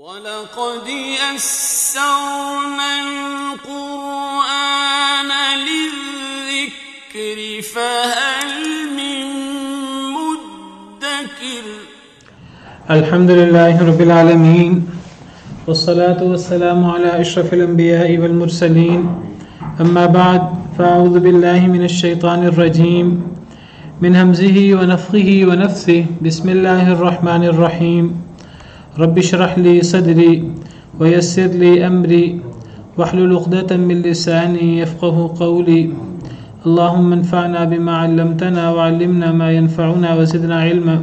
وَلَقَدْ يَسَّرْنَا الْقُرْآنَ لِلذِّكْرِ فَهَلْ مِن مُّدَّكِرٍ الحمد لله رب العالمين والصلاة والسلام على أشرف الأنبياء والمرسلين أما بعد فأعوذ بالله من الشيطان الرجيم من همزه ونفخه ونفثه بسم الله الرحمن الرحيم رب اشرح لي صدري ويسر لي أمري واحلل عقدة من لساني يفقه قولي اللهم انفعنا بما علمتنا وعلمنا ما ينفعنا وزدنا علما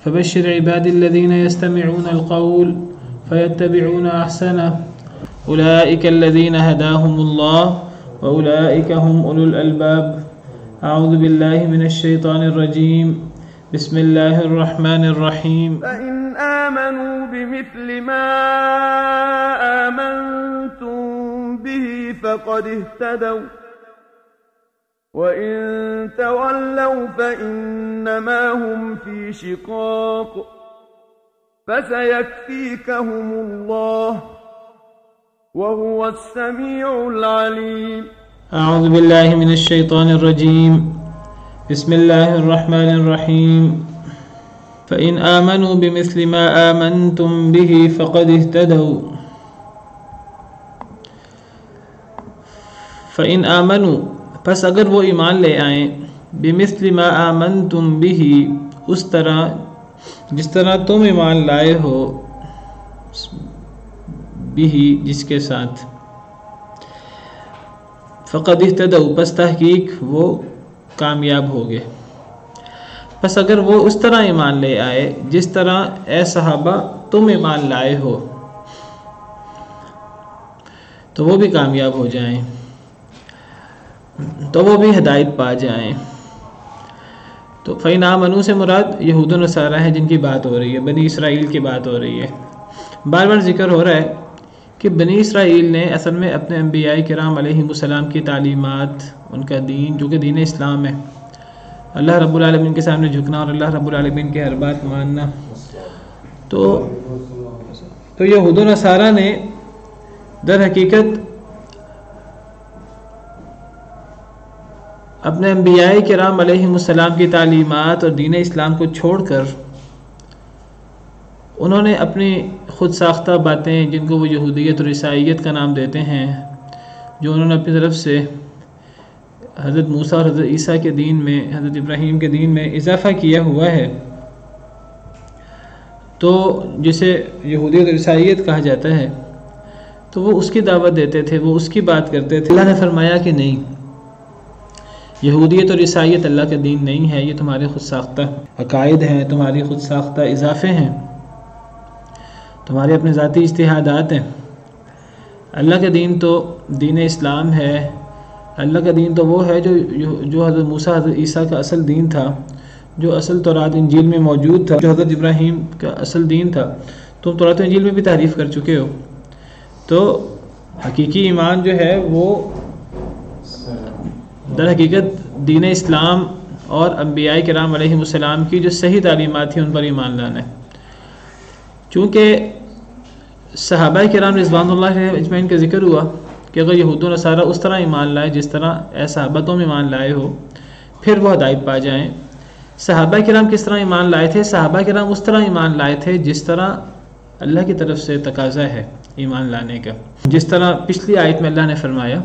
فبشر عبادي الذين يستمعون القول فيتبعون أحسنه أولئك الذين هداهم الله وأولئك هم أولو الألباب أعوذ بالله من الشيطان الرجيم بسم الله الرحمن الرحيم فإن آمنوا بمثل ما آمنتم به فقد اهتدوا وإن تولوا فإنما هم في شقاق فسيكفيكهم الله وهو السميع العليم أعوذ بالله من الشيطان الرجيم بسم الله الرحمن الرحيم فإن آمنوا بمثل ما آمنتم به فقد اهتدوا فإن آمنوا پس اگر وہ ایمان لے آئیں بمثل ما آمنتم به اس طرح جس طرح تم ایمان لائے ہو به جس کے ساتھ فقد اهتدوا پس تحقیق وہ کامیاب ہو گئے پس اگر وہ اس طرح ایمان لے آئے جس طرح اے صحابہ تم ایمان لائے ہو تو وہ بھی کامیاب ہو جائیں تو وہ بھی ہدایت پا جائیں تو فَإِنْ آمَنُوا سے مراد یہود و نصارہ ہیں جن کی بات ہو رہی ہے، بنی اسرائیل کی بات ہو رہی ہے۔ بار بار ذکر ہو رہا ہے کہ بنی اسرائیل نے اصل میں اپنے انبیاء کرام علیہم السلام کی تعلیمات، ان کا دین جو کہ دین اسلام ہے، اللہ رب العالمین کے سامنے جھکنا اور اللہ رب العالمین کے ہر بات ماننا، تو یہود و نصارہ نے در حقیقت اپنے انبیاء کرام علیہم السلام کی تعلیمات اور دین اسلام کو چھوڑ کر انہوں نے اپنی خود ساختہ باتیں جن کو وہ یہودیت اور عیسائیت کا نام دیتے ہیں، جو انہوں نے اپنی طرف سے حضرت موسیٰ اور حضرت عیسیٰ کے دین میں، حضرت ابراہیم کے دین میں اضافہ کیا ہوا ہے، تو جسے یہودیت اور عیسائیت کہا جاتا ہے، تو وہ اس کی دعوت دیتے تھے، وہ اس کی بات کرتے تھے۔ اللہ نے فرمایا کہ نہیں، یہودیت اور عیسائیت اللہ کا دین نہیں ہے، یہ تمہارے خود ساختہ عقائد ہیں، تمہاری خود ساختہ اضافے ہیں، تمہارے اپنے ذاتی اجتہادات ہیں۔ اللہ کا دین تو دین اسلام ہے، اللہ کا دین تو وہ ہے جو حضرت موسیٰ حضرت عیسیٰ کا اصل دین تھا، جو اصل تورات انجیل میں موجود تھا، جو حضرت ابراہیم کا اصل دین تھا، تم تورات انجیل میں بھی تعریف کر چکے ہو۔ تو حقیقی ایمان جو ہے وہ در حقیقت دین اسلام اور انبیاء کرام علیہم السلام کی جو صحیح تعلیمات تھیں ان پر ایمان لانا ہے۔ چونکہ صحابہ کرام رضوان اللہ علیہم اجمعین کا ذکر ہوا کہ اگر یہود و نصارہ اس طرح ایمان لائے جس طرح اے صحابہ تم ایمان لائے ہو، پھر وہ ہدایت پا جائیں۔ صحابہ کرام کس طرح ایمان لائے تھے؟ صحابہ کرام اس طرح ایمان لائے تھے جس طرح اللہ کی طرف سے تقاضا ہے ایمان لانے کا، جس طرح پچھلی آیت میں اللہ نے فرمایا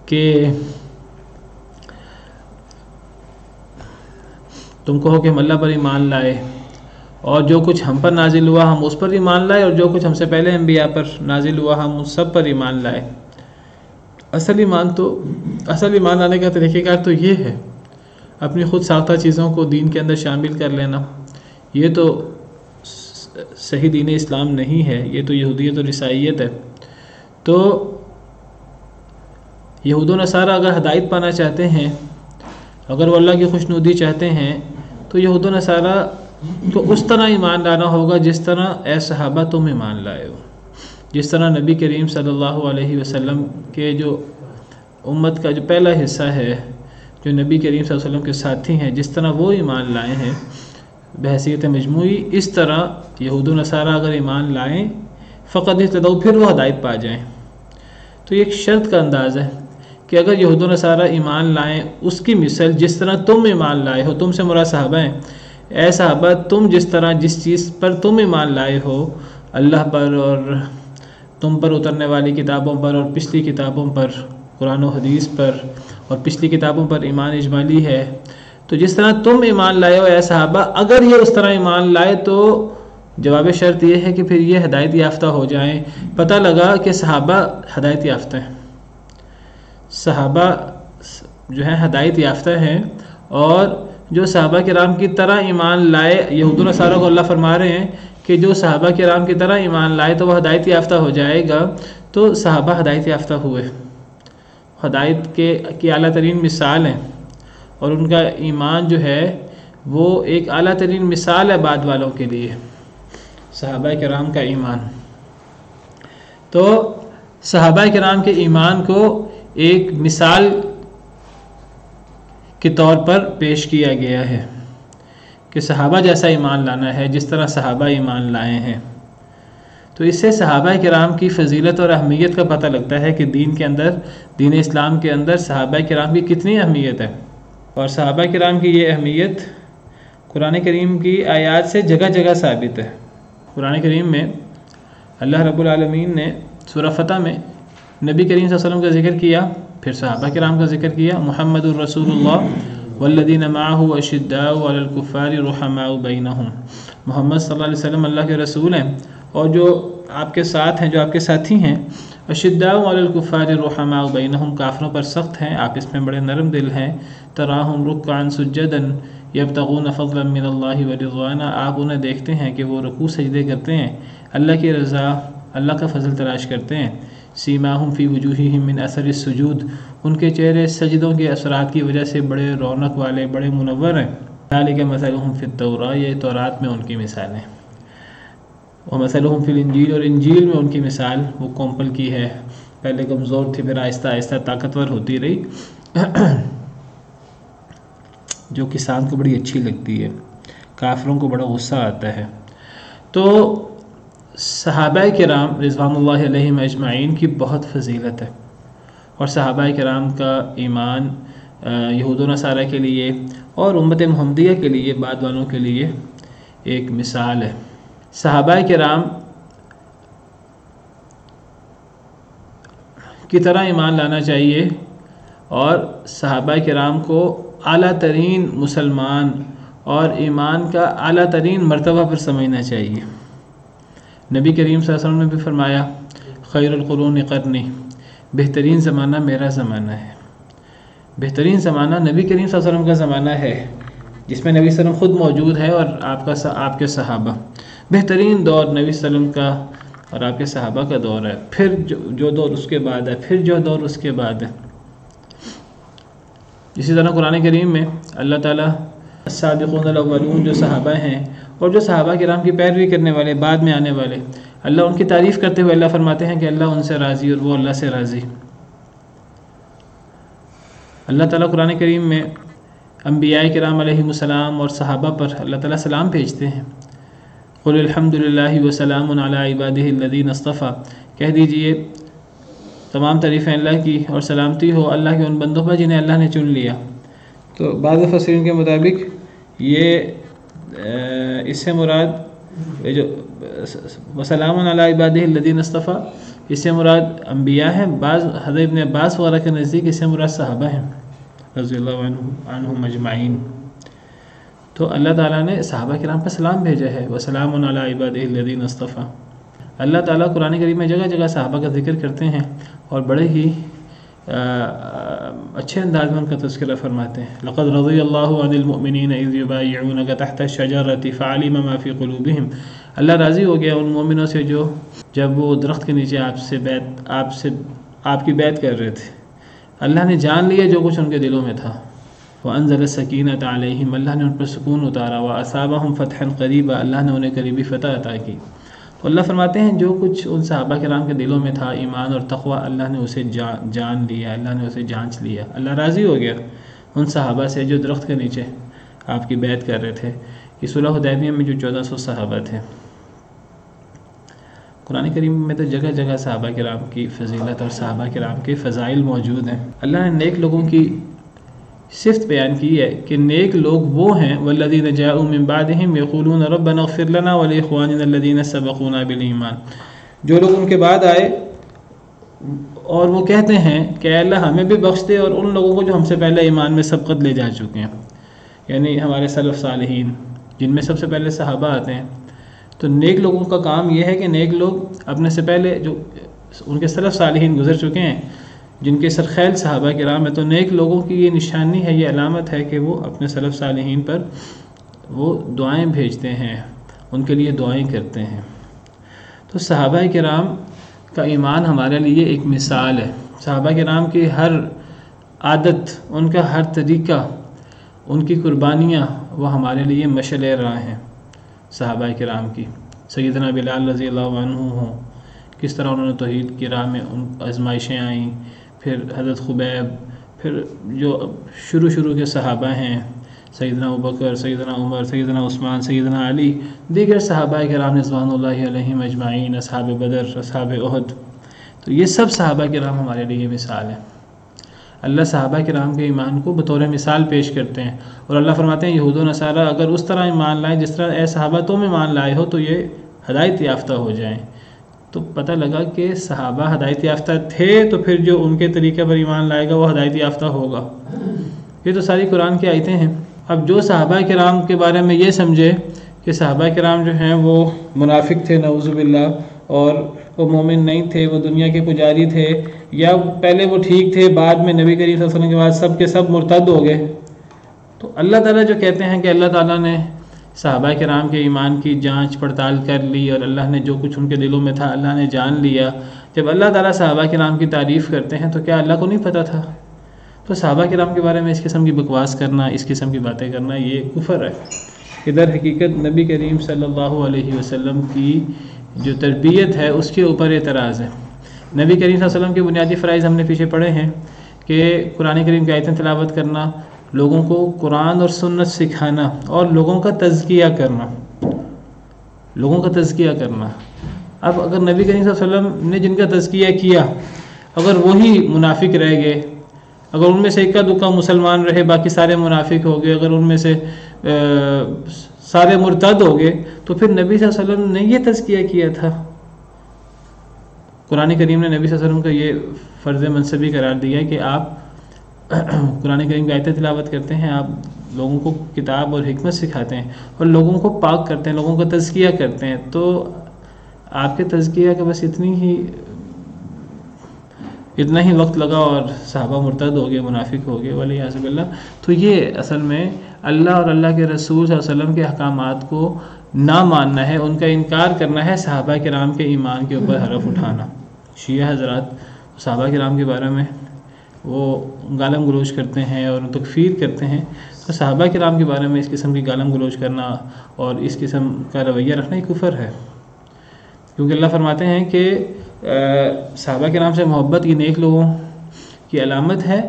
کہ تم کہو کہ ہم اللہ پر ایمان لائے اور جو کچھ ہم پر نازل ہوا ہم اس پر ایمان لائے، اور جو کچھ ہم سے پہلے انبیاء پر نازل ہوا ہم اس سب پر ایمان لائے۔ اصل ایمان لانے کا طریقہ کار تو یہ ہے، اپنی خود ساختہ چیزوں کو دین کے اندر شامل کر لینا۔ یہ تو صحیح دین اسلام نہیں ہے، یہ تو یہودیت اور عیسائیت ہے۔ تو یہود و نصارہ اگر ہدایت پانا چاہتے ہیں، اگر وہ اللہ کی خوشنودی چاہتے ہیں، تو یہود و نصارہ کو اس طرح ایمان لانا ہوگا جس طرح اے صحابہ تم ایمان لائے ہو، جس طرح نبی کریم صلی اللہ علیہ وسلم کے جو امت کا جو پہلا حصہ ہے، جو نبی کریم صلی اللہ علیہ وسلم کے ساتھی ہیں، جس طرح وہ ایمان لائے ہیں، بحیثیت مجموعی، اس طرح یہود و نصارہ اگر ایمان لائیں فقط اہتدوا، پھر وہ ہدایت پا جائیں۔ تو یہ ایک شرط کا انداز ہے کہ اگر یہود و نصارہ ایمان لائیں اس کی مثل جس طرح تم ایمان لائے ہو، تم سے مراد صحابہ ہیں، اے صحابہ تم جس طرح جس چیز پر تم ایمان لائے ہو، اللہ پر اور تم پر اترنے والی کتابوں پر اور پچھلی کتابوں پر، قرآن و حدیث پر اور پچھلی کتابوں پر ایمان اجمالی ہے، تو جس طرح تم ایمان لائے ہو اے صحابہ، اگر یہ اس طرح ایمان لائے تو جواب شرط یہ ہے کہ پھر یہ ہدایت یافتہ ہو جائیں۔ پتہ لگا کہ صحابہ ہدایت یافتہ ہیں، صحابہ جو ہیں ہدایت یافتہ ہیں، اور جو صحابہ کرام کی طرح ایمان لائے، یہود و نصارہ کو اللہ فرما رہے ہیں کہ جو صحابہ کرام کی طرح ایمان لائے تو وہ ہدایت یافتہ ہو جائے گا۔ تو صحابہ ہدایت یافتہ ہوئے، ہدایت کی اعلیٰ ترین مثال ہیں، اور ان کا ایمان جو ہے وہ ایک اعلیٰ ترین مثال ہے بعد والوں کے لیے، صحابہ کرام کا ایمان۔ تو صحابہ کرام کے ایمان کو ایک مثال کے طور پر پیش کیا گیا ہے کہ صحابہ جیسا ایمان لانا ہے جس طرح صحابہ ایمان لائے ہیں۔ تو اس سے صحابہ کرام کی فضیلت اور اہمیت کا پتہ لگتا ہے کہ دین کے اندر، دین اسلام کے اندر صحابہ کرام کی کتنی اہمیت ہے، اور صحابہ کرام کی یہ اہمیت قرآن کریم کی آیات سے جگہ جگہ ثابت ہے۔ قرآن کریم میں اللہ رب العالمین نے سورہ فتح میں نبی کریم صلی اللہ علیہ وسلم کا ذکر کیا، پھر صحابہ کرام کا ذکر کیا، محمد الرسول اللہ والذین معہ اشداء علی الکفار رحماء بینہم، محمد صلی اللہ علیہ وسلم اللہ کے رسول ہیں اور جو آپ کے ساتھ ہیں، جو آپ کے ساتھی ہیں، اشداء علی الکفار رحماء بینہم، کافروں پر سخت ہیں، آپس میں بڑے نرم دل ہیں، تراہم رکعا سجدا یبتغون فضلا من اللہ ورضوانا، آپ انہیں دیکھتے ہیں کہ وہ رکوع سجدے کرتے ہیں، اللہ کی رضا، اللہ کا فضل تلاش کرتے ہیں، سیماہم فی وجوہہم من اثر السجود، ان کے چہرے سجدوں کے اثرات کی وجہ سے بڑے رونق والے، بڑے منور ہیں، ذالک مثلہم فی التوراۃ، یہ تورات میں ان کی مثال ہے، ومثلہم فی الانجیل، اور انجیل میں ان کی مثال وہ کومپل کی ہے، پہلے کمزور تھی پھر آہستہ آہستہ طاقتور ہوتی رہی، جو کسان کو بڑی اچھی لگتی ہے، کافروں کو بڑا غصہ آتا ہے۔ تو صحابہ کرام رضوان اللہ علیہم اجمعین کی بہت فضیلت ہے، اور صحابہ کرام کا ایمان یہود و نصارہ کے لیے اور امت محمدیہ کے لیے، بعد والوں کے لیے ایک مثال ہے۔ صحابہ کرام کی طرح ایمان لانا چاہیے، اور صحابہ کرام کو اعلیٰ ترین مسلمان اور ایمان کا اعلیٰ ترین مرتبہ پر سمجھنا چاہیے۔ نبی کریم صلی اللہ علیہ وسلم نے بھی فرمایا خیر القرون قرنی، بہترین زمانہ میرا زمانہ ہے، بہترین زمانہ نبی کریم صلی اللہ علیہ وسلم کا زمانہ ہے، جس میں نبی صلی اللہ علیہ وسلم خود موجود ہے اور آپ کے صحابہ، بہترین دور نبی صلی اللہ علیہ وسلم کا اور آپ کے صحابہ کا دور ہے، پھر جو دور اس کے بعد ہے، پھر جو دور اس کے بعد ہے۔ اسی طرح قرآن کریم میں اللہ تعالیٰ السابقون الاولون، جو صحابہ ہیں اور جو صحابہ کرام کی پیروی کرنے والے، بعد میں آنے والے، اللہ ان کی تعریف کرتے ہوئے اللہ فرماتے ہیں کہ اللہ ان سے راضی اور وہ اللہ سے راضی۔ اللہ تعالیٰ قرآن کریم میں انبیاء کرام علیہم السلام اور صحابہ پر اللہ تعالیٰ سلام بھیجتے ہیں، قل الحمد للہ وسلام علی عبادہ الذین اصطفیٰ، کہہ دیجئے تمام تعریفیں اللہ کی اور سلامتی ہو اللہ کے ان بندوں پر جنہیں اللہ نے چن لیا۔ تو بعض مفسرین کے مطابق یہ اس سے مراد جو وسلام علی عبادہ الذین اصطفیٰ، اس سے مراد انبیاء ہیں، بعض حضرت ابن عباس وغیرہ کے نزدیک اس سے مراد صحابہ ہیں رضی اللہ عنہم اجمعین۔ تو اللہ تعالیٰ نے صحابہ کرام پر سلام بھیجا ہے، وسلام علی عبادہ الذین اصطفیٰ۔ اللہ تعالیٰ قرآن کریم میں جگہ جگہ صحابہ کا ذکر کرتے ہیں اور بڑے ہی اچھے انداز میں ان کا تذکرہ فرماتے ہیں۔ لقد رضی اللہ عن المؤمنین اذ یبایعونک تحت الشجرۃ فعلم ما فی قلوبہم، اللہ راضی ہو گیا ان مومنوں سے جو جب وہ درخت کے نیچے آپ کی بیعت کر رہے تھے، اللہ نے جان لیا جو کچھ ان کے دلوں میں تھا۔ وانزل السکینۃ علیہم، اللہ نے ان پر سکون اتارا، واصابہم فتحا قریبا، اللہ نے انہیں قریبی فتح عطا کی۔ تو اللہ فرماتے ہیں جو کچھ ان صحابہ کرام کے دلوں میں تھا، ایمان اور تقوی، اللہ نے اسے جان لیا، اللہ نے اسے جانچ لیا، اللہ راضی ہو گیا ان صحابہ سے جو درخت کے نیچے آپ کی بیعت کر رہے تھے۔ کہ صلح حدیبیہ میں جو 1400 صحابہ تھے، قرآن کریم میں تو جگہ جگہ صحابہ کرام کی فضیلت اور صحابہ کرام کے فضائل موجود ہیں۔ اللہ نے نیک لوگوں کی صفت بیان کی ہے کہ نیک لوگ وہ ہیں والذین جاءوا من بعدهم یقولون ربنا اغفر لنا ولاخواننا الذین سبقونا بالایمان، جو لوگ ان کے بعد آئے اور وہ کہتے ہیں کہ اے اللہ ہمیں بھی بخش دے اور ان لوگوں کو جو ہم سے پہلے ایمان میں سبقت لے جا چکے ہیں، یعنی ہمارے سلف صالحین جن میں سب سے پہلے صحابہ آتے ہیں۔ تو نیک لوگوں کا کام یہ ہے کہ نیک لوگ اپنے سے پہلے جو ان کے سلف صالحین گزر چکے ہیں، جن کے سرخیل صحابہ کرام ہیں، تو نیک لوگوں کی یہ نشانی ہے، یہ علامت ہے کہ وہ اپنے سلف صالحین پر وہ دعائیں بھیجتے ہیں، ان کے لیے دعائیں کرتے ہیں۔ تو صحابہ کرام کا ایمان ہمارے لیے ایک مثال ہے۔ صحابہ کرام کی ہر عادت، ان کا ہر طریقہ، ان کی قربانیاں وہ ہمارے لیے مشعل راہ ہیں۔ صحابہ کرام کی سیدنا بلال رضی اللہ عنہ ہوں، کس طرح انہوں نے توحید کی راہ میں ان آزمائشیں آئیں، پھر حضرت خبیب، پھر جو شروع کے صحابہ ہیں سیدنا ابوبکر، سیدنا عمر، سیدنا عثمان، سیدنا علی، دیگر صحابہ کرام رضوان اللہ علیہم اجمعین، اصحاب بدر، اصحاب احد، تو یہ سب صحابہ کرام ہمارے لیے مثال ہیں۔ اللہ صحابہ کرام کے ایمان کو بطور مثال پیش کرتے ہیں، اور اللہ فرماتے ہیں یہود و نصارہ اگر اس طرح ایمان لائیں جس طرح اے صحابہ تم ایمان لائے ہو تو یہ ہدایت یافتہ ہو جائیں۔ تو پتہ لگا کہ صحابہ ہدایت یافتہ تھے، تو پھر جو ان کے طریقے پر ایمان لائے گا وہ ہدایت یافتہ ہوگا۔ یہ تو ساری قرآن کی آیتیں ہیں۔ اب جو صحابہ کرام کے بارے میں یہ سمجھے کہ صحابہ کرام جو ہیں وہ منافق تھے نعوذ باللہ، اور وہ مومن نہیں تھے، وہ دنیا کے پجاری تھے، یا پہلے وہ ٹھیک تھے بعد میں نبی کریم صلی اللہ علیہ وسلم کے بعد سب کے سب مرتد ہو گئے، تو اللہ تعالیٰ جو کہتے ہیں کہ اللہ تعالیٰ نے صحابہ کرام کے ایمان کی جانچ پڑتال کر لی اور اللہ نے جو کچھ ان کے دلوں میں تھا اللہ نے جان لیا۔ جب اللہ تعالیٰ صحابہ کرام کی تعریف کرتے ہیں تو کیا اللہ کو نہیں پتہ تھا؟ تو صحابہ کرام کے بارے میں اس قسم کی بکواس کرنا، اس قسم کی باتیں کرنا یہ کفر ہے۔ ادھر حقیقت نبی کریم صلی اللہ علیہ وسلم کی جو تربیت ہے اس کے اوپر اعتراض ہے۔ نبی کریم صلی اللہ علیہ وسلم کے بنیادی فرائض ہم نے پیچھے پڑھے ہیں کہ قرآن کریم کی آیتیں تلاوت کرنا، لوگوں کو قرآن اور سنت سکھانا، اور لوگوں کا تزکیہ کرنا، لوگوں کا تزکیہ کرنا۔ اب اگر نبی کریم صلی اللہ علیہ وسلم نے جن کا تزکیہ کیا اگر وہی منافق رہ گئے، اگر ان میں سے اکا دکا مسلمان رہے باقی سارے منافق ہو گئے، اگر ان میں سے سارے مرتد ہو گئے، تو پھر نبی صلی اللہ علیہ وسلم نے یہ تزکیہ کیا تھا۔ قرآن کریم نے نبی صلی اللہ علیہ وسلم کا یہ فرض منصبی قرار دیا ہے کہ آپ قرآن کریم کی آیتیں تلاوت کرتے ہیں، آپ لوگوں کو کتاب اور حکمت سکھاتے ہیں اور لوگوں کو پاک کرتے ہیں، لوگوں کا تزکیہ کرتے ہیں۔ تو آپ کے تزکیہ کا بس اتنا ہی وقت لگا اور صحابہ مرتد ہو گئے، منافق ہو گئے والعیاذ باللہ۔ تو یہ اصل میں اللہ اور اللہ کے رسول صلی اللہ علیہ وسلم کے احکامات کو نہ ماننا ہے، ان کا انکار کرنا ہے، صحابہ کرام کے ایمان کے اوپر حرف اٹھانا۔ شیعہ حضرات صحابہ کرام کے بارے میں وہ گالم گلوچ کرتے ہیں اور تکفیر کرتے ہیں، تو صحابہ کرام کے بارے میں اس قسم کی گالم گلوچ کرنا اور اس قسم کا رویہ رکھنا یہ کفر ہے، کیونکہ اللہ فرماتے ہیں کہ صحابہ کرام سے محبت یہ نیک لوگوں کی علامت ہے،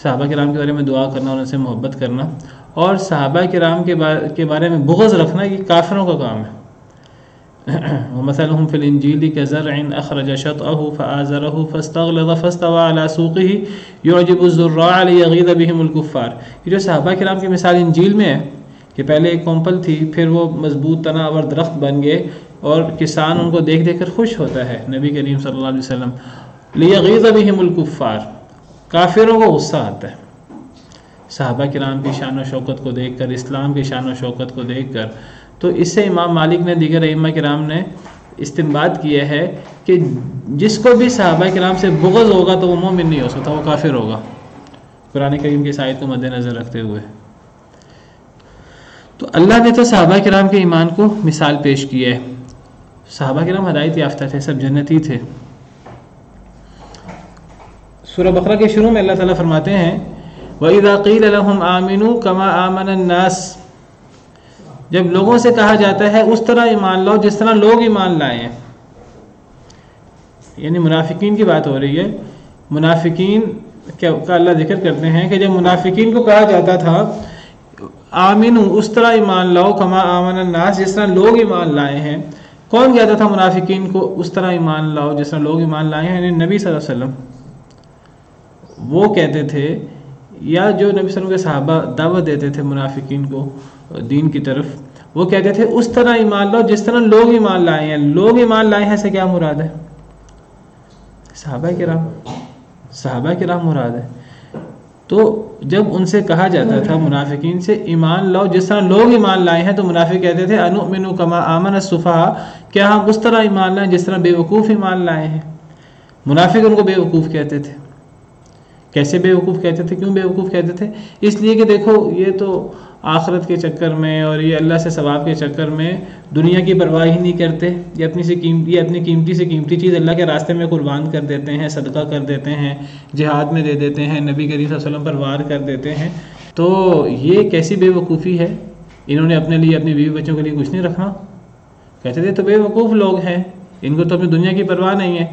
صحابہ کرام کے بارے میں دعا کرنا اور ان سے محبت کرنا، اور صحابہ کرام کے بارے میں بغض رکھنا یہ کافروں کا کام ہے۔ وَمَثَلُهُمْ فِي الْإِنْجِيلِ كَزَرْعٍ أَخْرَجَ شَطْأَهُ فَآزَرَهُ فَاسْتَغْلَظَ فَاسْتَوَىٰ عَلَىٰ سُوقِهِ يُعْجِبُ الزُّرَّاعَ لِيَغِيظَ بِهِمُ الْكُفَّارِ۔ یہ جو صحابہ کرام کی مثال انجیل میں ہے کہ پہلے ایک کمپل تھی، پھر وہ مضبوط تنا اور درخت بن گئے اور کسان ان کو دیکھ دیکھ کر خوش ہوتا ہے، نبی کریم صلی اللہ علیہ وسلم لِيَغِيظَ بِهِمُ الْكُفَّارِ، کافروں کو غصہ آتا ہے۔ صحابہ کرام کی شان و شوکت کو دیکھ کر، اسلام کی شان و شوکت کو دیکھ کر، تو اس سے امام مالک نے دیگر ائمہ کرام نے استنباط کیا ہے کہ جس کو بھی صحابہ کرام سے بغض ہوگا تو وہ مومن نہیں ہو سکتا، وہ کافر ہوگا، قرآن کریم کی اس آیت کو مد نظر رکھتے ہوئے۔ تو اللہ نے تو صحابہ کرام کے ایمان کو مثال پیش کی ہے۔ صحابہ کرام ہدایت یافتہ تھے، سب جنتی تھے۔ سورہ بقرہ کے شروع میں اللہ تعالیٰ فرماتے ہیں وَإِذَا قِيلَ لَهُمْ آمِنُوا كَمَا آمَنَ النَّاسِ، جب لوگوں سے کہا جاتا ہے اس طرح ایمان لاؤ جس طرح لوگ ایمان لائے ہیں، یعنی منافقین کی بات ہو رہی ہے۔ منافقین کا اللہ ذکر کرتے ہیں کہ جب منافقین کو کہا جاتا تھا آمنو اس طرح ایمان لاؤ کما آمن الناس جس طرح لوگ ایمان لائے ہیں. کون کہتا تھا منافقین کو اس طرح ایمان لاؤ جس طرح لوگ ایمان لائے ہیں؟ یعنی نبی صلی اللہ علیہ وسلم وہ کہتے تھے، یا جو نبی صلی اللہ علیہ وسلم کے صحابہ دعوت دیتے تھے منافقین کو دین کی طرف، وہ کہتے تھے اس طرح ایمان لاؤ جس طرح لوگ ایمان لائے ہیں. لوگ ایمان لائے ہیں سے کیا مراد ہے؟ صحابہ کرام مراد ہے. تو جب ان سے کہا جاتا تھا منافقین سے ایمان لاؤ جس طرح لوگ ایمان لائے ہیں، تو منافق کہتے تھے انؤمن کما آمن السفہاء، کیا ہم اس طرح ایمان لائیں جس طرح بے وقوف ایمان لائے ہیں؟ منافق ان کو بے وقوف کہتے تھے. کیسے بے وقوف کہتے تھے؟ کیوں بے وقوف کہتے تھے؟ اس لیے کہ دیکھو یہ تو آخرت کے چکر میں اور یہ اللہ سے ثواب کے چکر میں دنیا کی پرواہ ہی نہیں کرتے. یہ اپنی قیمتی سے قیمتی چیز اللہ کے راستے میں قربان کر دیتے ہیں، صدقہ کر دیتے ہیں، جہاد میں دے دیتے ہیں، نبی کریم صلی اللہ علیہ وسلم پر وار کر دیتے ہیں. تو یہ کیسی بے وقوفی ہے؟ انہوں نے اپنے لیے اپنی بیوی بچوں کے لیے کچھ نہیں رکھنا. کہتے تھے تو بے وقوف لوگ ہیں، ان کو تو اپنی دنیا کی پرواہ نہیں ہے.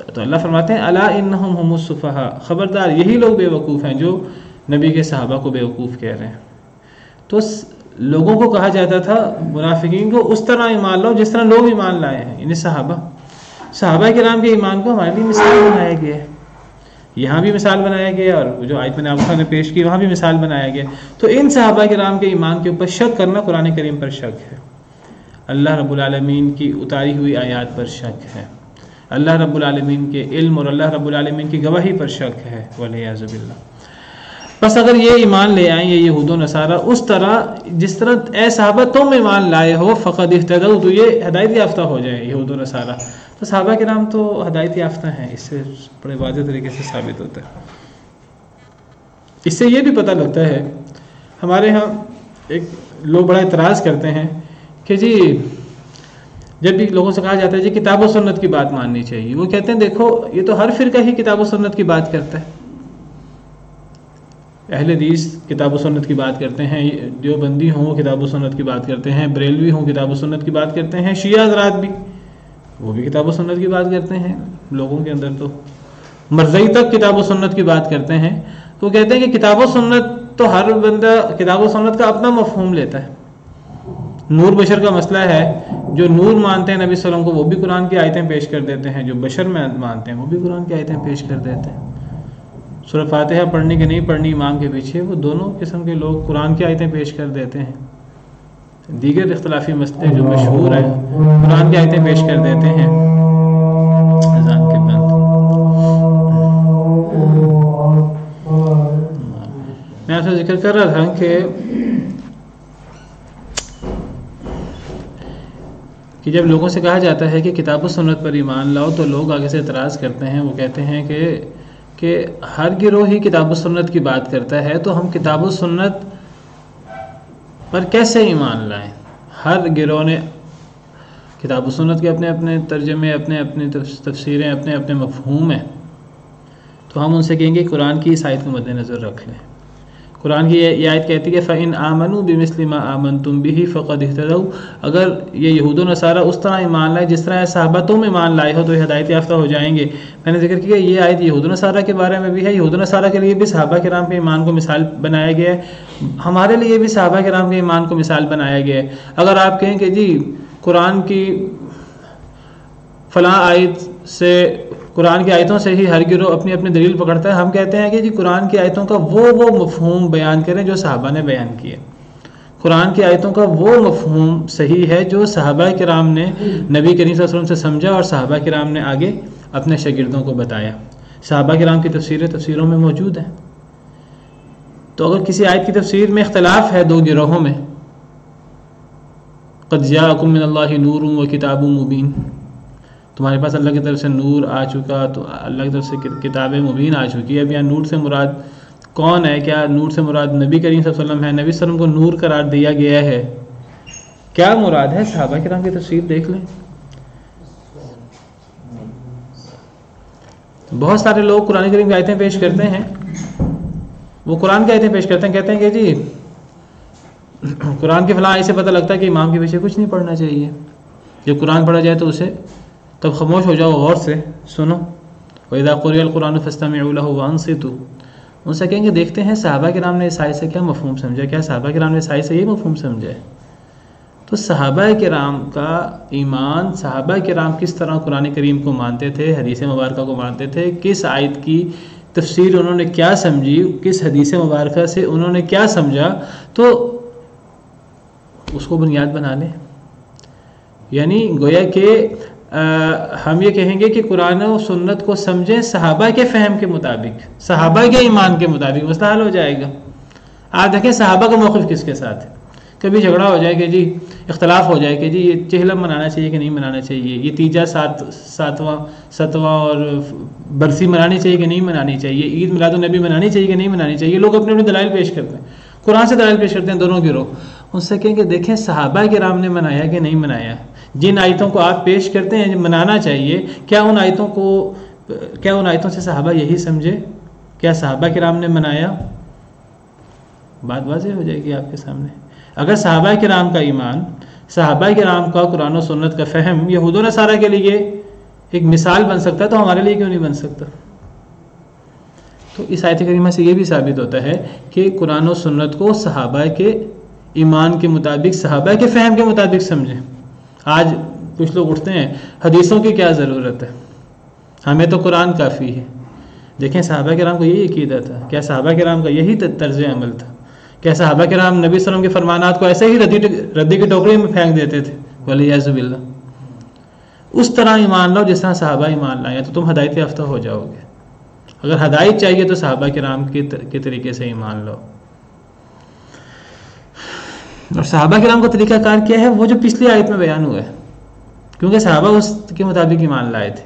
تو اللہ فرماتے ہیں الا انہم هم السفہاء، خبردار یہی لوگ بے وقوف ہیں جو نبی کے صحابہ کو بے وقوف کہہ رہے ہیں. تو لوگوں کو کہا جاتا تھا منافقین کو اس طرح ایمان لاؤ جس طرح لوگ ایمان لائے ہیں، یعنی صحابہ کرام کے ایمان کو ہمارے لیے مثال بنایا گیا ہے. یہاں بھی مثال بنایا گیا اور جو آیت میں آپ نے پیش کی وہاں بھی مثال بنایا گیا. تو ان صحابہ کرام کے ایمان کے اوپر شک کرنا قرآن کریم پر شک ہے، اللہ رب العالمین کی اتاری ہوئی آیات پر شک ہے، اللہ رب العالمین کے علم اور اللہ رب العالمین کی گواہی پر شک ہے والعیاذ باللہ. بس اگر یہ ایمان لے آئیں یہ یہود و نصارہ اس طرح جس طرح اے صحابہ تم ایمان لائے ہو فقد اہتدوا، تو یہ ہدایت یافتہ ہو جائیں یہود و نصارہ. تو صحابہ کرام تو ہدایت یافتہ ہیں، اس سے بڑے واضح طریقے سے ثابت ہوتا ہے. اس سے یہ بھی پتہ لگتا ہے، ہمارے ہاں ایک لوگ بڑا اعتراض کرتے ہیں کہ جی جب بھی لوگوں سے کہا جاتا ہے جی کتاب و سنت کی بات ماننی چاہیے، وہ کہتے ہیں دیکھو یہ تو ہر فرقہ ہی کتاب و سنت کی بات کرتا ہے. اہل حدیث کتاب و سنت کی بات کرتے ہیں، دیوبندی ہوں وہ کتاب و سنت کی بات کرتے ہیں، بریلوی ہوں کتاب و سنت کی بات کرتے ہیں، شیعہ حضرات بھی وہ بھی کتاب و سنت کی بات کرتے ہیں. لوگوں کے اندر تو مرزائی تک کتاب و سنت کی بات کرتے ہیں. تو کہتے ہیں کہ کتاب و سنت تو ہر بندہ کتاب و سنت کا اپنا مفہوم لیتا ہے. نور بشر کا مسئلہ ہے، جو نور مانتے ہیں نبی صلی اللہ علیہ وسلم کو وہ بھی قرآن کی آیتیں پیش کر دیتے ہیں، جو بشر میں مانتے ہیں وہ بھی قرآن کی آیتیں پیش کر دیتے ہیں. سورہ فاتحہ پڑھنی کہ نہیں پڑھنی امام کے پیچھے، وہ دونوں قسم کے لوگ قرآن کی آیتیں پیش کر دیتے ہیں. دیگر اختلافی مسئلے جو مشہور ہیں قرآن کی آیتیں پیش کر دیتے ہیں. اذان کے بعد میں آپ سے ذکر کر رہا تھا کہ جب لوگوں سے کہا جاتا ہے کہ کتاب و سنت پر ایمان لاؤ تو لوگ آگے سے اعتراض کرتے ہیں. وہ کہتے ہیں کہ ہر گروہ ہی کتاب و سنت کی بات کرتا ہے، تو ہم کتاب و سنت پر کیسے ایمان لائیں؟ ہر گروہ نے کتاب و سنت کے اپنے اپنے ترجمے، اپنے اپنے تفسیریں، اپنے اپنے مفہوم ہیں. تو ہم ان سے کہیں گے قرآن کی اس آیت کو مد نظر رکھ لیں. قرآن کی یہ آیت کہتی ہے فَإِنْ آمَنُوا بِمِثْلِ مَا آمَنْتُمْ بِهِ فَقَدْ اهْتَدَوْا، اگر یہ یہود و نصارہ اس طرح ایمان لائے جس طرح صحابہ تم ایمان لائے ہو تو یہ ہدایت یافتہ ہو جائیں گے. میں نے ذکر کیا یہ آیت یہود و نصارہ کے بارے میں بھی ہے، یہود و نصارہ کے لیے بھی صحابہ کرام کے ایمان کو مثال بنایا گیا ہے، ہمارے لیے بھی صحابہ کرام کے ایمان کو مثال بنایا گیا ہے. اگر آپ کہیں کہ جی قرآن کی فلاں آیت سے، قرآن کی آیتوں سے ہی ہر گروہ اپنی اپنی دلیل پکڑتا ہے، ہم کہتے ہیں کہ جی قرآن کی آیتوں کا وہ مفہوم بیان کریں جو صحابہ نے بیان کیے. قرآن کی آیتوں کا وہ مفہوم صحیح ہے جو صحابہ کرام نے نبی کریم صلی اللہ علیہ وسلم سے سمجھا اور صحابہ کرام نے آگے اپنے شاگردوں کو بتایا. صحابہ کرام کی تفسیروں میں موجود ہیں. تو اگر کسی آیت کی تفسیر میں اختلاف ہے دو گروہوں میں، قد جاءکم من اللہ نور و کتاب مبین، تمہارے پاس اللہ کی طرف سے نور آ چکا، تو اللہ کی طرف سے کتاب مبین آ چکی ہے. اب یہاں نور سے مراد کون ہے؟ کیا نور سے مراد نبی کریم صلی اللہ علیہ وسلم ہے؟ نبی صلی اللہ علیہ وسلم کو نور قرار دیا گیا ہے، کیا مراد ہے؟ صحابہ کرام کی تفسیر دیکھ لیں. بہت سارے لوگ قرآن کریم کی آیتیں پیش کرتے ہیں، وہ قرآن کی آیتیں پیش کرتے ہیں، کہتے ہیں کہ جی قرآن کی فلاں آیت سے پتہ لگتا ہے کہ امام کے پیچھے کچھ نہیں پڑھنا چاہیے، جب قرآن پڑھا جائے تو اسے تب خاموش ہو جاؤ، غور سے سنو. وَإِذَا قُرِئَ الْقُرْآنُ فَاسْتَمِعُوا لَهُ وَأَنصِتُوا ان سے کہیں گے دیکھتے ہیں صحابہ کرام نے اس آیت سے کیا مفہوم سمجھا، کیا صحابہ کرام نے اس آیت سے یہ مفہوم سمجھا ہے؟ تو صحابہ کرام کا ایمان، صحابہ کرام کس طرح قرآن کریم کو مانتے تھے، حدیث مبارکہ کو مانتے تھے، کس آیت کی تفسیر انہوں نے کیا سمجھی، کس حدیث مبارکہ سے انہوں نے کیا سمجھا، تو اس کو بنیاد بنا لیں. یعنی گویا کہ ہم یہ کہیں گے کہ قرآن و سنت کو سمجھیں صحابہ کے فہم کے مطابق، صحابہ کے ایمان کے مطابق، مسئلہ حل ہو جائے گا. آپ دیکھیں صحابہ کا موقف کس کے ساتھ ہے. کبھی جھگڑا ہو جائے کہ جی اختلاف ہو جائے کہ جی یہ چہلم منانا چاہیے کہ نہیں منانا چاہیے، یہ تیجا ستواں اور برسی منانی چاہیے کہ نہیں منانی چاہیے، عید میلاد النبی منانی چاہیے کہ نہیں منانی چاہیے. لوگ اپنے اپنے دلائل پیش کرتے ہیں، قرآن سے دلائل پیش کرتے ہیں دونوں گروہ. ان سے کہیں کہ دیکھیں صحابہ کرام نے منایا کہ نہیں منایا. جن آیتوں کو آپ پیش کرتے ہیں منانا چاہیے، کیا ان آیتوں سے صحابہ یہی سمجھے؟ کیا صحابہ کرام نے منایا؟ بات واضح ہو جائے گی آپ کے سامنے. اگر صحابہ کرام کا ایمان، صحابہ کرام کا قرآن و سنت کا فہم یہود و نصارہ کے لیے ایک مثال بن سکتا ہے تو ہمارے لیے کیوں نہیں بن سکتا؟ تو اس آیت کریمہ سے یہ بھی ثابت ہوتا ہے کہ قرآن و سنت کو صحابہ کے ایمان کے مطابق، صحابہ کے فہم کے مطابق سمجھیں. آج کچھ لوگ اٹھتے ہیں حدیثوں کی کیا ضرورت ہے، ہمیں تو قرآن کافی ہے. دیکھیں صحابہ کرام کو یہی عقیدہ تھا، کیا صحابہ کرام کا یہی طرز عمل تھا؟ کیا صحابہ کرام نبی صلی اللہ علیہ وسلم کے فرمانات کو ایسے ہی ردی کی ٹوکری میں پھینک دیتے تھے؟ ولیعذ باللہ. اس طرح ایمان لاؤ جس طرح صحابہ ایمان لائے تو تم ہدایت یافتہ ہو جاؤ گے. اگر ہدایت چاہیے تو صحابہ کرام کے طریقے سے ایمان لاؤ. اور صحابہ کرام کا طریقہ کار کیا ہے؟ وہ جو پچھلی آیت میں بیان ہوا ہے، کیونکہ صحابہ اس کے مطابق ایمان لائے تھے.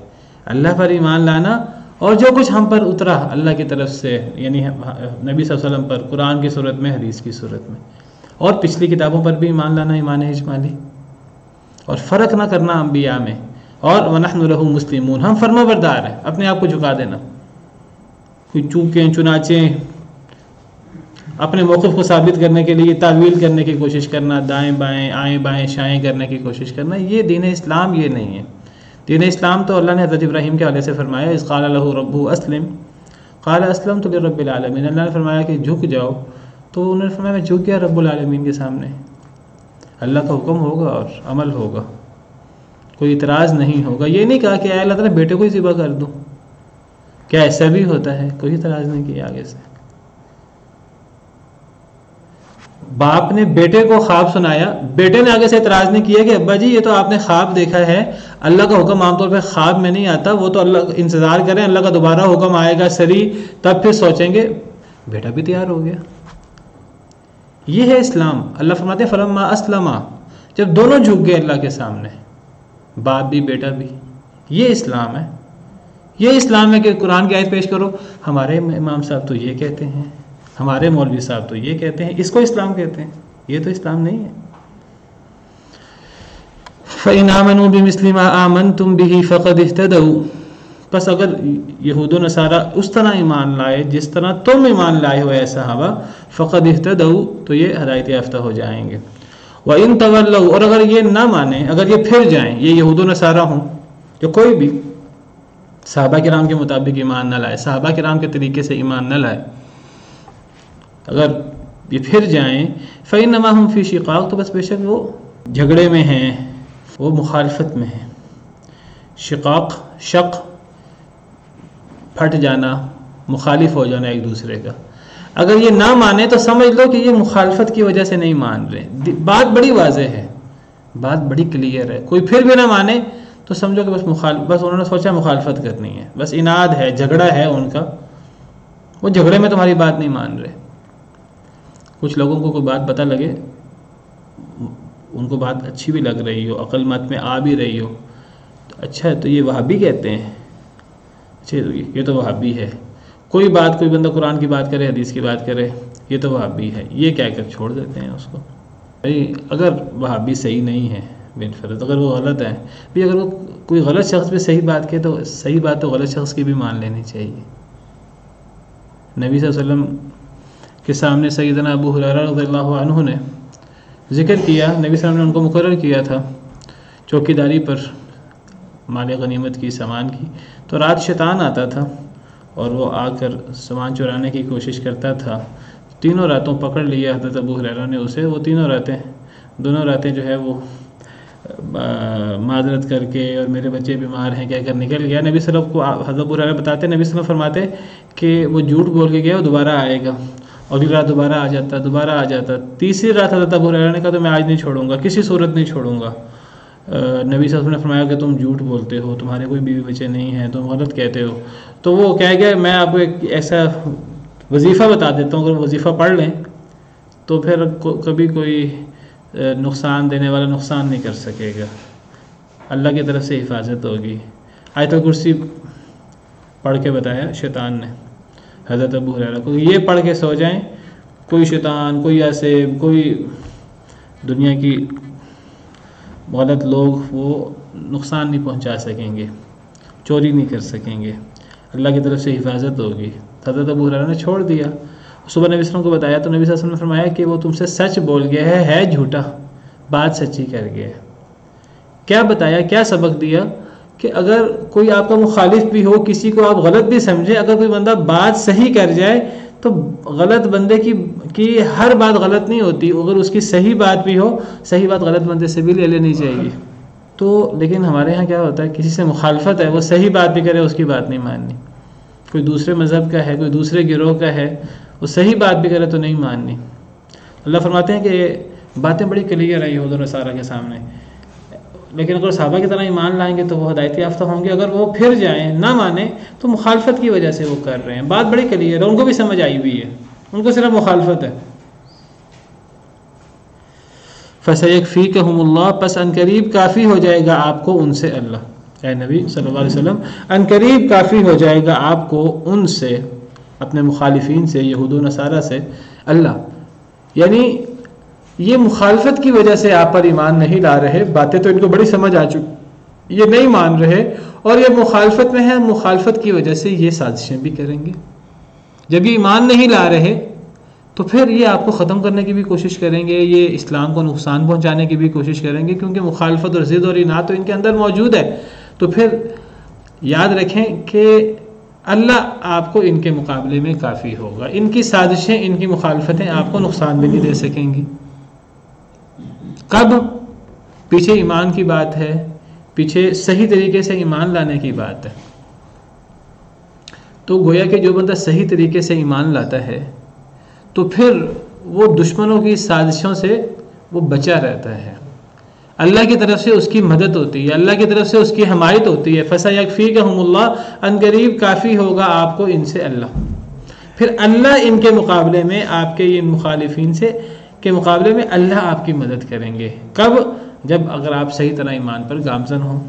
اللہ پر ایمان لانا اور جو کچھ ہم پر اترا اللہ کی طرف سے، یعنی نبی صلی اللہ علیہ وسلم پر قرآن کی صورت میں، حدیث کی صورت میں، اور پچھلی کتابوں پر بھی ایمان لانا، ایمان اجمالی، اور فرق نہ کرنا انبیاء میں. اور وَنَحْنُ لَهُ مُسْلِمُونَ، ہم فرما بردار ہیں، اپنے آپ کو جھکا دینا، کوئی چونکیں چنانچیں اپنے موقف کو ثابت کرنے کے لیے تعویل کرنے کی کوشش کرنا، دائیں بائیں آئیں بائیں شائیں کرنے کی کوشش کرنا، یہ دین اسلام یہ نہیں ہے. دین اسلام تو اللہ نے حضرت ابراہیم کے حوالے سے فرمایا، اذ قال له ربه اسلم قال اسلمت لرب العالمین. اللہ نے فرمایا کہ جھک جاؤ، تو انہوں نے فرمایا میں جھک گیا رب العالمین کے سامنے. اللہ کا حکم ہوگا اور عمل ہوگا، کوئی اعتراض نہیں ہوگا. یہ نہیں کہا کہ اے اللہ تعالیٰ بیٹے کو ہی ذبح کر دوں، کیا ایسا بھی ہوتا ہے؟ کوئی اعتراض نہیں کیا آگے سے. باپ نے بیٹے کو خواب سنایا، بیٹے نے آگے سے اعتراض نہیں کیا کہ ابا جی یہ تو آپ نے خواب دیکھا ہے، اللہ کا حکم عام طور پہ خواب میں نہیں آتا، وہ تو اللہ انتظار کریں اللہ کا دوبارہ حکم آئے گا سری، تب پھر سوچیں گے. بیٹا بھی تیار ہو گیا. یہ ہے اسلام. اللہ فرماتے ہیں فلما اسلما، جب دونوں جھک گئے اللہ کے سامنے، باپ بھی بیٹا بھی. یہ اسلام ہے. یہ اسلام ہے کہ قرآن کی آیت پیش کرو، ہمارے امام صاحب تو یہ کہتے ہیں، ہمارے مولوی صاحب تو یہ کہتے ہیں، اس کو اسلام کہتے ہیں. یہ تو اسلام نہیں ہے. فَإِنْ آمَنُوا بِمِثْلِ مَا آمَنْتُمْ بِهِ فَقَدِ اهْتَدَوْا، پس اگر یہود و نصارہ اس طرح ایمان لائے جس طرح تم ایمان لائے ہو اے صحابہ، فَقَدِ اهْتَدَوْا، تو یہ ہدایت یافتہ ہو جائیں گے. وَإِنْ تَوَلَّوْا، اور اگر یہ نہ مانیں، اگر یہ پھر جائیں، یہ یہود و نصارہ ہوں جو کوئی بھی صحابہ کرام کے مطابق ایمان نہ لائے، صحابہ کرام کے طریقے سے ایمان نہ لائے، اگر یہ پھر جائیں، فَإِنَّمَا هُمْ فِي شِقَاقٍ، تو بس بے شک وہ جھگڑے میں ہیں، وہ مخالفت میں ہیں. شقاق، شق، پھٹ جانا، مخالف ہو جانا ایک دوسرے کا. اگر یہ نہ مانے تو سمجھ لو کہ یہ مخالفت کی وجہ سے نہیں مان رہے. بات بڑی واضح ہے، بات بڑی کلیئر ہے. کوئی پھر بھی نہ مانے تو سمجھو کہ بس انہوں نے سوچا مخالفت کرنی ہے، بس اناد ہے، جھگڑا ہے ان کا، وہ جھگڑے میں تمہاری بات نہیں مان رہے. کچھ لوگوں کو کوئی بات پتہ لگے، ان کو بات اچھی بھی لگ رہی ہو، عقل مت میں آ بھی رہی ہو، تو اچھا تو یہ وہابی کہتے ہیں، اچھا یہ تو وہابی ہے. کوئی بندہ قرآن کی بات کرے، حدیث کی بات کرے، یہ تو وہابی ہے، یہ کہہ کر چھوڑ دیتے ہیں اس کو. بھائی اگر وہابی صحیح نہیں ہے بالفرض، اگر وہ غلط ہے بھی، اگر وہ کوئی غلط شخص بھی صحیح بات کہے تو صحیح بات تو غلط شخص کی بھی مان لینی چاہیے. نبی صلی اللہ علیہ وسلم کے سامنے سیدنا ابو ہریرہ رضی اللہ عنہ نے ذکر کیا، نبی صلی اللہ علیہ وسلم نے ان کو مقرر کیا تھا چوکیداری پر، مال غنیمت کی، سامان کی. تو رات شیطان آتا تھا اور وہ آ کر سامان چرانے کی کوشش کرتا تھا. تینوں راتوں پکڑ لیا حضرت ابو ہریرہ نے اسے. وہ دونوں راتیں جو ہے وہ معذرت کر کے اور میرے بچے بیمار ہیں کہہ کر نکل گیا. نبی صلی اللہ علیہ وسلم کو حضرت ابو ہریرہ بتاتے ہیں، نبی صلی اللہ علیہ وسلم فرماتے کہ وہ جھوٹ بول کے گیا، وہ دوبارہ آئے گا. اگلی رات دوبارہ آ جاتا. تیسری رات حضرت ابو ہریرہ نے کہا تو میں آج نہیں چھوڑوں گا، کسی صورت نہیں چھوڑوں گا. نبی صلی اللہ علیہ وسلم نے فرمایا کہ تم جھوٹ بولتے ہو، تمہارے کوئی بیوی بچے نہیں ہیں، تم غلط کہتے ہو. تو وہ کہہ گیا میں آپ کو ایک ایسا وظیفہ بتا دیتا ہوں، اگر وظیفہ پڑھ لیں تو پھر کبھی کوئی نقصان دینے والا نقصان نہیں کر سکے گا، اللہ کی طرف سے حفاظت ہوگی. آیت الکرسی پڑھ کے بتایا شیطان نے حضرت ابو ہریرہ کو، یہ پڑھ کے سو جائیں، کوئی شیطان، کوئی آسیب، کوئی دنیا کی غلط لوگ وہ نقصان نہیں پہنچا سکیں گے، چوری نہیں کر سکیں گے، اللہ کی طرف سے حفاظت ہوگی. حضرت ابو ہریرہ نے چھوڑ دیا. صبح نبی صلی اللہ علیہ وسلم کو بتایا تو نبی صلی اللہ علیہ وسلم نے فرمایا کہ وہ تم سے سچ بول گیا ہے جھوٹا، بات سچی کر گیا ہے. کیا بتایا، کیا سبق دیا کہ اگر کوئی آپ کا مخالف بھی ہو، کسی کو آپ غلط بھی سمجھیں، اگر کوئی بندہ بات صحیح کر جائے تو غلط بندے کی ہر بات غلط نہیں ہوتی. اگر اس کی صحیح بات بھی ہو، صحیح بات غلط بندے سے بھی لے لینی چاہیے. تو لیکن ہمارے ہاں کیا ہوتا ہے، کسی سے مخالفت ہے، وہ صحیح بات بھی کرے اس کی بات نہیں ماننی. کوئی دوسرے مذہب کا ہے، کوئی دوسرے گروہ کا ہے، وہ صحیح بات بھی کرے تو نہیں ماننی. اللہ فرماتے ہیں کہ باتیں بڑی کلیئر ہیں یہود و نصارہ کے سامنے، لیکن اگر صحابہ کی طرح ایمان لائیں گے تو وہ ہدایت یافتہ ہوں گے. اگر وہ پھر جائیں، نہ مانیں، تو مخالفت کی وجہ سے وہ کر رہے ہیں. بات بڑی کلیئر ہے، ان کو بھی سمجھ آئی ہوئی ہے، ان کو صرف مخالفت ہے. فَسَيَكْفِيكَهُمُ اللَّهُ، پس انقریب کافی ہو جائے گا آپ کو ان سے اللہ. اے نبی صلی اللہ علیہ وسلم، انقریب کافی ہو جائے گا آپ کو ان سے، اپنے مخالفین سے، یہود و نصارہ سے اللہ. یعنی یہ مخالفت کی وجہ سے آپ پر ایمان نہیں لا رہے، باتیں تو ان کو بڑی سمجھ آ چکی، یہ نہیں مان رہے اور یہ مخالفت میں ہے، مخالفت کی وجہ سے یہ سازشیں بھی کریں گے. جب یہ ایمان نہیں لا رہے تو پھر یہ آپ کو ختم کرنے کی بھی کوشش کریں گے، یہ اسلام کو نقصان پہنچانے کی بھی کوشش کریں گے، کیونکہ مخالفت اور ضد اور اناد تو ان کے اندر موجود ہے. تو پھر یاد رکھیں کہ اللہ آپ کو ان کے مقابلے میں کافی ہوگا. ان کی سازشیں، ان کی مخالفتیں آپ کو نقصان بھی نہیں دے سکیں گی. کب؟ پیچھے ایمان کی بات ہے، پیچھے صحیح طریقے سے ایمان لانے کی بات ہے. تو گویا کہ جو بندہ صحیح طریقے سے ایمان لاتا ہے تو پھر وہ دشمنوں کی سازشوں سے وہ بچا رہتا ہے. اللہ کی طرف سے اس کی مدد ہوتی ہے، اللہ کی طرف سے اس کی حمایت ہوتی ہے. فَسَيَكْفِيكَهُمُ اللَّهُ، ان قریب کافی ہوگا آپ کو ان سے اللہ. پھر اللہ ان کے مقابلے میں، آپ کے ان مخالفین سے کے مقابلے میں اللہ آپ کی مدد کریں گے. کب؟ جب اگر آپ صحیح طرح ایمان پر گامزن ہوں.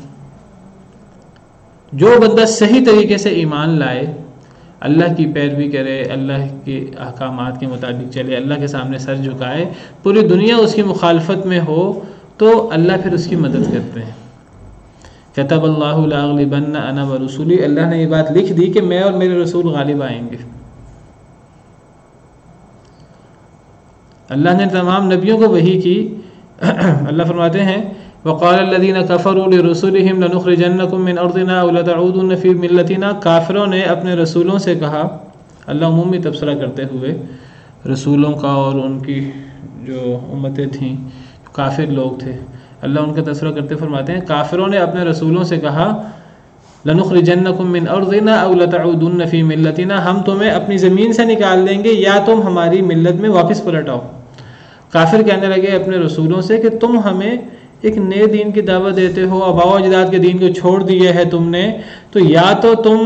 جو بندہ صحیح طریقے سے ایمان لائے، اللہ کی پیروی کرے، اللہ کے احکامات کے مطابق چلے، اللہ کے سامنے سر جھکائے، پوری دنیا اس کی مخالفت میں ہو تو اللہ پھر اس کی مدد کرتے ہیں. کتب اللہ لاغلبن انا ورسولی، اللہ نے یہ بات لکھ دی کہ میں اور میرے رسول غالب آئیں گے. اللہ نے تمام نبیوں کو وحی کی. اللہ فرماتے ہیں وقال الذين كفروا لرسلهم لنخرجنكم من ارضنا او لتعودن في ملتنا، کافروں نے اپنے رسولوں سے کہا، اللہ عمومی تبصرہ کرتے ہوئے رسولوں کا اور ان کی جو امتیں تھیں، کافر لوگ تھے، اللہ ان کا تذکرہ کرتے فرماتے ہیں کافروں نے اپنے رسولوں سے کہا لنخرجنکم من ارضنا او لتعودن فی ملتنا، ہم تمہیں اپنی زمین سے نکال دیں گے یا تم ہماری ملت میں واپس پلٹ آؤ. کافر کہنے لگے اپنے رسولوں سے کہ تم ہمیں ایک نئے دین کی دعوت دیتے ہو، آباء و اجداد کے دین کو چھوڑ دیا ہے تم نے، تو یا تو تم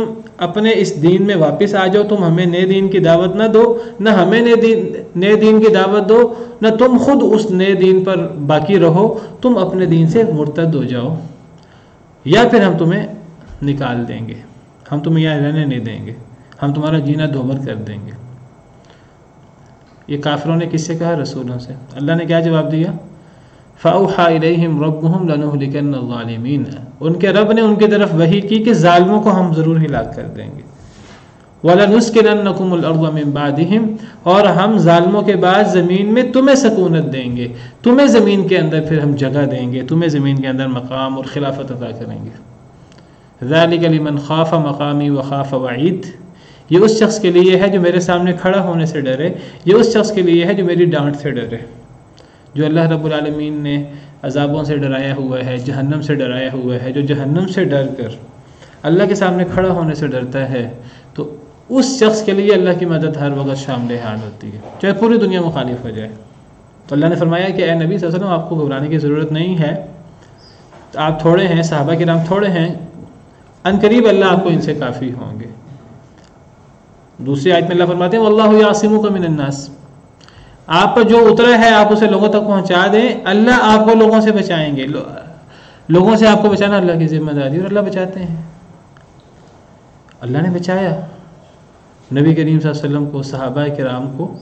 اپنے اس دین میں واپس آ جاؤ، تم ہمیں نئے دین کی دعوت نہ دو، نہ ہمیں نئے دین کی دعوت دو، نہ تم خود اس نئے دین پر باقی رہو، تم اپنے دین سے مرتد ہو جاؤ، یا پھر ہم تمہیں نکال دیں گے، ہم تمہیں یہاں رہنے نہیں دیں گے، ہم تمہارا جینا دوبھر کر دیں گے. یہ کافروں نے کس سے کہا؟ رسولوں سے. اللہ نے کیا جواب دیا؟ فَأَوْحَى إِلَيْهِمْ رَبُّهُمْ لَنُهْلِكَنَّ الظَّالِمِينَ، ان کے رب نے ان کی طرف وحی کی کہ ظالموں کو ہم ضرور ہلاک کر دیں گے. وَلَنُسْكِنَنَّكُمُ الْأَرْضَ مِنْ بَعْدِهِمْ، اور ہم ظالموں کے بعد زمین میں تمہیں سکونت دیں گے، تمہیں زمین کے اندر پھر ہم جگہ دیں گے، تمہیں زمین کے اندر مقام اور خلافت عطا کریں گے. ذَلِكَ لِمَنْ خَافَ مَقَامِي وَخَافَ وَعِيدِ، یہ اس شخص کے لیے ہے جو میرے سامنے کھڑا ہونے سے ڈرے، یہ اس شخص کے لیے ہے جو میری ڈانٹ سے ڈرے، جو اللہ رب العالمین نے عذابوں سے ڈرایا ہوا ہے، جہنم سے ڈرایا ہوا ہے، جو جہنم سے ڈر کر اللہ کے سامنے کھڑا ہونے سے ڈرتا ہے، تو اس شخص کے لیے اللہ کی مدد ہر وقت شامل حال ہوتی ہے، چاہے پوری دنیا مخالف ہو جائے۔ تو اللہ نے فرمایا کہ اے نبی صلی اللہ علیہ وسلم آپ کو گھبرانے کی ضرورت نہیں ہے، آپ تھوڑے ہیں، صحابہ کرام تھوڑے ہیں، ان قریب اللہ آپ کو ان سے کافی ہوں گے۔ دوسری آیت میں اللہ فرماتے ہیں واللہ یعصمک من الناس، آپ پر جو اترا ہے آپ اسے لوگوں تک پہنچا دیں، اللہ آپ کو لوگوں سے بچائیں گے۔ لوگوں سے آپ کو بچانا اللہ کی ذمہ داری، اور اللہ بچاتے ہیں۔ اللہ نے بچایا نبی کریم صلی اللہ علیہ وسلم کو، صحابہ کرام کو۔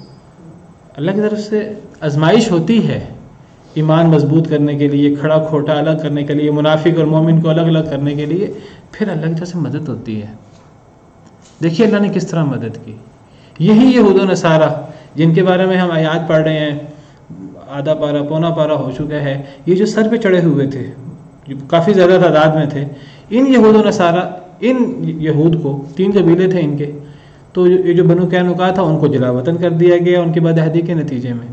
اللہ کی طرف سے آزمائش ہوتی ہے ایمان مضبوط کرنے کے لیے، کھڑا کھوٹا الگ کرنے کے لیے، منافق اور مومن کو الگ الگ کرنے کے لیے، پھر اللہ کی طرف سے مدد ہوتی ہے۔ دیکھیے اللہ نے کس طرح مدد کی۔ یہی یہود و نصارہ جن کے بارے میں ہم آیات پڑھ رہے ہیں، آدھا پارہ پونا پارہ ہو چکا ہے، یہ جو سر پہ چڑھے ہوئے تھے، جو کافی زیادہ تعداد میں تھے، ان یہود و نصارہ، ان یہود کو 3 قبیلے تھے ان کے، تو یہ جو بنو قینقاع تھا ان کو جلا وطن کر دیا گیا ان کی بدعہدی کے نتیجے میں،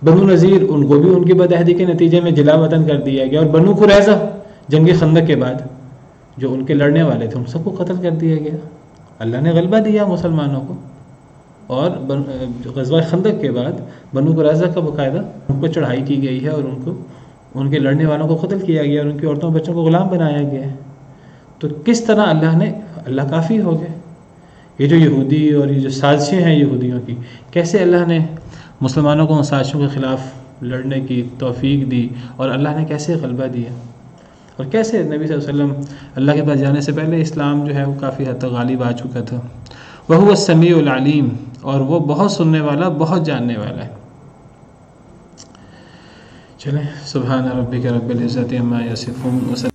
بنو نذیر ان کو بھی ان کی بدعہدی کے نتیجے میں جلا وطن کر دیا گیا، اور بنو قریظہ جنگ خندق کے بعد جو ان کے لڑنے والے تھے ان سب کو قتل کر دیا گیا۔ اللہ نے غلبہ دیا مسلمانوں کو، اور غزوہ خندق کے بعد بنو قریظہ کا باقاعدہ ان پر چڑھائی کی گئی ہے، اور ان کو ان کے لڑنے والوں کو قتل کیا گیا، اور ان کی عورتوں بچوں کو غلام بنایا گیا ہے۔ تو کس طرح اللہ کافی ہو گئے۔ یہ جو یہودی اور یہ جو سازشیں ہیں یہودیوں کی، کیسے اللہ نے مسلمانوں کو ان سازشوں کے خلاف لڑنے کی توفیق دی، اور اللہ نے کیسے غلبہ دیا، اور کیسے نبی صلی اللہ علیہ وسلم اللہ کے پاس جانے سے پہلے اسلام جو ہے وہ کافی حد تک غالب آ چکا تھا۔ وَهُوَ السَّمِيعُ الْعَلِيمُ، اور وہ بہت سننے والا، بہت جاننے والا ہے۔ چلیں، سبحان ربک رب العزت عما یصفون۔